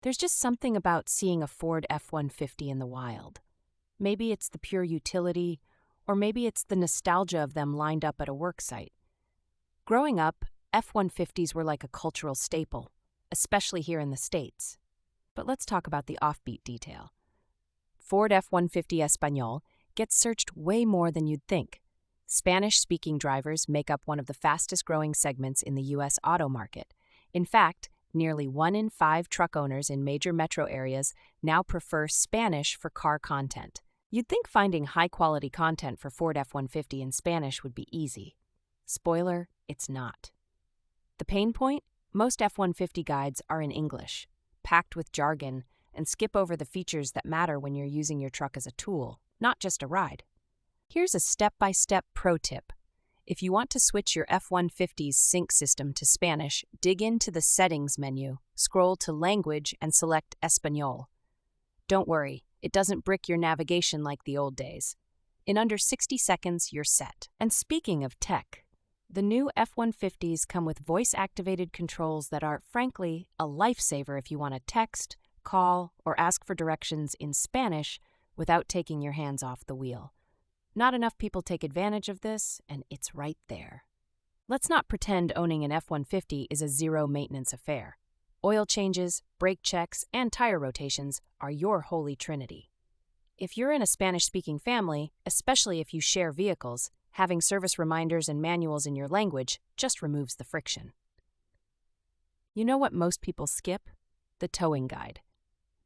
There's just something about seeing a Ford F-150 in the wild. Maybe it's the pure utility, or maybe it's the nostalgia of them lined up at a work site. Growing up, F-150s were like a cultural staple, especially here in the States. But let's talk about the offbeat detail. Ford F-150 Español gets searched way more than you'd think. Spanish-speaking drivers make up one of the fastest-growing segments in the U.S. auto market. In fact, nearly 1 in 5 truck owners in major metro areas now prefer Spanish for car content. You'd think finding high-quality content for Ford F-150 in Spanish would be easy. Spoiler, it's not. The pain point? Most F-150 guides are in English, packed with jargon, and skip over the features that matter when you're using your truck as a tool, not just a ride. Here's a step-by-step pro tip. If you want to switch your F-150's sync system to Spanish, dig into the Settings menu, scroll to Language, and select Español. Don't worry, it doesn't brick your navigation like the old days. In under 60 seconds, you're set. And speaking of tech, the new F-150s come with voice-activated controls that are, frankly, a lifesaver if you want to text, call, or ask for directions in Spanish without taking your hands off the wheel. Not enough people take advantage of this, and it's right there. Let's not pretend owning an F-150 is a zero-maintenance affair. Oil changes, brake checks, and tire rotations are your holy trinity. If you're in a Spanish-speaking family, especially if you share vehicles, having service reminders and manuals in your language just removes the friction. You know what most people skip? The towing guide.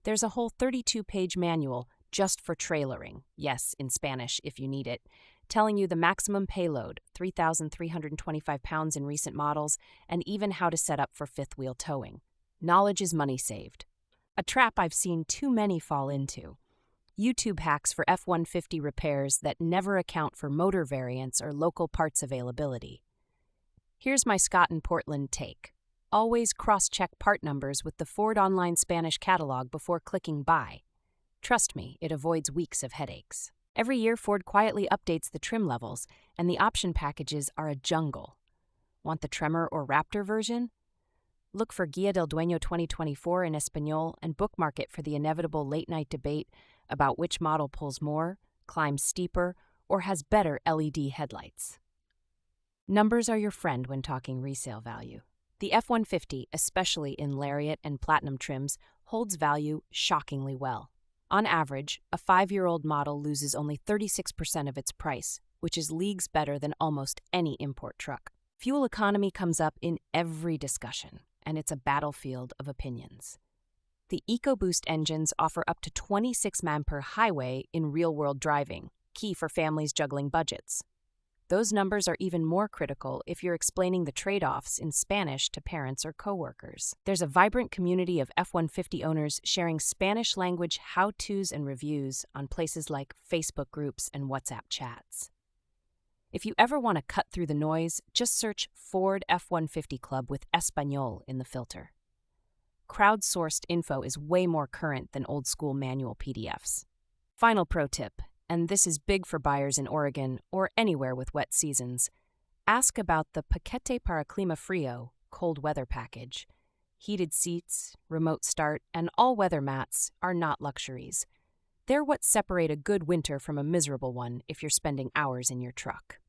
There's a whole 32-page manual just for trailering, yes, in Spanish if you need it, telling you the maximum payload, 3,325 pounds in recent models, and even how to set up for fifth-wheel towing. Knowledge is money saved. A trap I've seen too many fall into. YouTube hacks for F-150 repairs that never account for motor variants or local parts availability. Here's my Scott and Portland take. Always cross-check part numbers with the Ford Online Spanish catalog before clicking buy. Trust me, it avoids weeks of headaches. Every year, Ford quietly updates the trim levels, and the option packages are a jungle. Want the Tremor or Raptor version? Look for Guía del Dueño 2024 in Español and bookmark it for the inevitable late-night debate about which model pulls more, climbs steeper, or has better LED headlights. Numbers are your friend when talking resale value. The F-150, especially in Lariat and Platinum trims, holds value shockingly well. On average, a 5-year-old model loses only 36% of its price, which is leagues better than almost any import truck. Fuel economy comes up in every discussion, and it's a battlefield of opinions. The EcoBoost engines offer up to 26 mph per highway in real-world driving, key for families juggling budgets. Those numbers are even more critical if you're explaining the trade-offs in Spanish to parents or coworkers. There's a vibrant community of F-150 owners sharing Spanish-language how-tos and reviews on places like Facebook groups and WhatsApp chats. If you ever want to cut through the noise, just search Ford F-150 Club with Español in the filter. Crowdsourced info is way more current than old-school manual PDFs. Final pro tip, and this is big for buyers in Oregon or anywhere with wet seasons. Ask about the Paquete para Clima Frío cold weather package. Heated seats, remote start, and all-weather mats are not luxuries. They're what separate a good winter from a miserable one if you're spending hours in your truck.